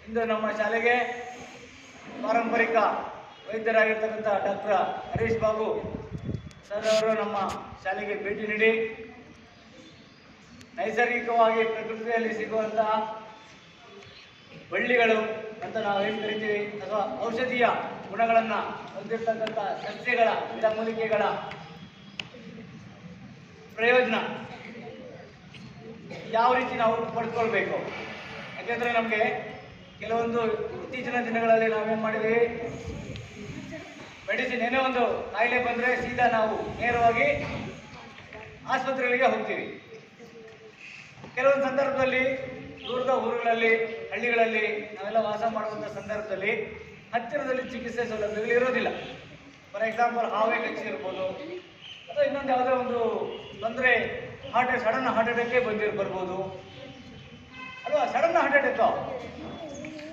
ಇಂದು ನಮ್ಮ ಶಾಲೆಗೆ ಪಾರಂಪರಿಕ ವೈದ್ಯರಾಗಿರ್ತಕ್ಕಂಥ ಡಾಕ್ಟರ್ ಹರೀಶ್ ಬಾಬು ಸರ್ ಅವರು ನಮ್ಮ ಶಾಲೆಗೆ ಭೇಟಿ ನೀಡಿ ನೈಸರ್ಗಿಕವಾಗಿ ಪ್ರಕೃತಿಯಲ್ಲಿ ಸಿಗುವಂತಹ ಬಳ್ಳಿಗಳು ಅಂತ ನಾವು ಏನು ಕರಿತೀವಿ ಅಥವಾ ಔಷಧೀಯ ಗುಣಗಳನ್ನು ಹೊಂದಿರತಕ್ಕಂಥ ಸಸ್ಯಗಳ ಗಿಡಮೂಲಿಕೆಗಳ ಪ್ರಯೋಜನ ಯಾವ ರೀತಿ ನಾವು ಪಡ್ಕೊಳ್ಬೇಕು. ಯಾಕೆಂದರೆ ನಮಗೆ ಕೆಲವೊಂದು ಇತ್ತೀಚಿನ ದಿನಗಳಲ್ಲಿ ನಾವೇನು ಮಾಡಿದ್ದೀವಿ, ಮೆಡಿಸಿನ್ ಏನೇ ಒಂದು ಕಾಯಿಲೆ ಬಂದರೆ ಸೀದಾ ನಾವು ನೇರವಾಗಿ ಆಸ್ಪತ್ರೆಗಳಿಗೆ ಹೋಗ್ತೀವಿ. ಕೆಲವೊಂದು ಸಂದರ್ಭದಲ್ಲಿ ದೂರದ ಊರುಗಳಲ್ಲಿ ಹಳ್ಳಿಗಳಲ್ಲಿ ನಾವೆಲ್ಲ ವಾಸ ಮಾಡುವಂಥ ಸಂದರ್ಭದಲ್ಲಿ ಹತ್ತಿರದಲ್ಲಿ ಚಿಕಿತ್ಸೆ ಸೌಲಭ್ಯಗಳು ಇರೋದಿಲ್ಲ. ಫಾರ್ ಎಕ್ಸಾಂಪಲ್ ಹಾವೇ ಕಚ್ಚಿ ಇರ್ಬೋದು ಅಥವಾ ಇನ್ನೊಂದು ಯಾವುದೋ ಒಂದು ತೊಂದರೆ ಸಡನ್ ಹಾರ್ಟ್ ಅಟ್ಯಾಕೇ ಬರ್ಬೋದು ಅಲ್ವಾ. ಸಡನ್ ಹಾರ್ಟ್ ಅಟ್ಯಾಕ್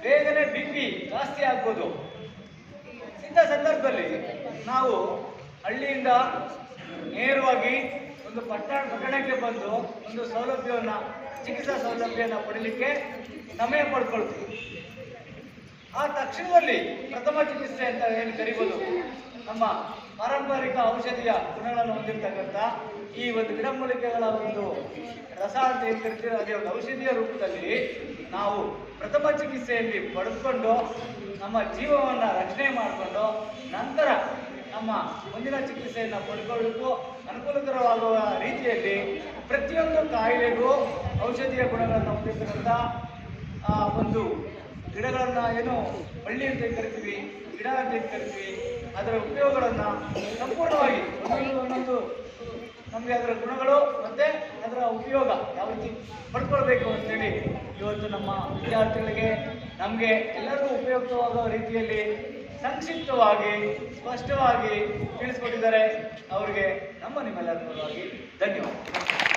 ಬೇಗನೆ BP ಜಾಸ್ತಿ ಆಗ್ಬೋದು. ಇಂಥ ಸಂದರ್ಭದಲ್ಲಿ ನಾವು ಹಳ್ಳಿಯಿಂದ ನೇರವಾಗಿ ಒಂದು ಪಟ್ಟಣಕ್ಕೆ ಬಂದು ಒಂದು ಸೌಲಭ್ಯವನ್ನು, ಚಿಕಿತ್ಸಾ ಸೌಲಭ್ಯವನ್ನು ಪಡೀಲಿಕ್ಕೆ ಸಮಯ ಪಡ್ಕೊಳ್ತೀವಿ. ಆ ತಕ್ಷಣದಲ್ಲಿ ಪ್ರಥಮ ಚಿಕಿತ್ಸೆ ಅಂತ ಏನು ಕರಿಬೋದು, ನಮ್ಮ ಪಾರಂಪರಿಕ ಔಷಧಿಯ ಗುಣಗಳನ್ನು ಹೊಂದಿರತಕ್ಕಂಥ ಈ ಒಂದು ಗಿಡಮೂಲಿಕೆಗಳ ಒಂದು ರಸ ಅಂತ ಏನು ಕರಿತೀವಿ, ಅದೇ ಒಂದು ಔಷಧಿಯ ರೂಪದಲ್ಲಿ ನಾವು ಪ್ರಥಮ ಚಿಕಿತ್ಸೆಯಲ್ಲಿ ಪಡೆದುಕೊಂಡು ನಮ್ಮ ಜೀವವನ್ನು ರಕ್ಷಣೆ ಮಾಡಿಕೊಂಡು ನಂತರ ನಮ್ಮ ಮುಂದಿನ ಚಿಕಿತ್ಸೆಯನ್ನು ಪಡ್ಕೊಳ್ಳಿಕ್ಕೂ ಅನುಕೂಲಕರವಾಗುವ ರೀತಿಯಲ್ಲಿ ಪ್ರತಿಯೊಂದು ಕಾಯಿಲೆಗೂ ಔಷಧೀಯ ಗುಣಗಳನ್ನು ಹೊಂದಿರತಕ್ಕಂಥ ಒಂದು ಗಿಡಗಳನ್ನು ಏನು ಬಳ್ಳಿ ಅಂತ ಕರಿತೀವಿ, ಗಿಡ ಅಂತ ಕರಿತೀವಿ, ಅದರ ಉಪಯೋಗಗಳನ್ನು ಸಂಪೂರ್ಣವಾಗಿ ಒಂದೊಂದು ನಮಗೆ ಅದರ ಗುಣಗಳು ಮತ್ತು ಅದರ ಉಪಯೋಗ ಯಾವ ರೀತಿ ಪಡ್ಕೊಳ್ಬೇಕು ಅಂತೇಳಿ ಇವತ್ತು ನಮ್ಮ ವಿದ್ಯಾರ್ಥಿಗಳಿಗೆ, ನಮಗೆ ಎಲ್ಲರಿಗೂ ಉಪಯುಕ್ತವಾಗುವ ರೀತಿಯಲ್ಲಿ ಸಂಕ್ಷಿಪ್ತವಾಗಿ ಸ್ಪಷ್ಟವಾಗಿ ತಿಳಿಸ್ಕೊಟ್ಟಿದ್ದಾರೆ. ಅವರಿಗೆ ನಿಮ್ಮೆಲ್ಲರ ಪರವಾಗಿ ಧನ್ಯವಾದ.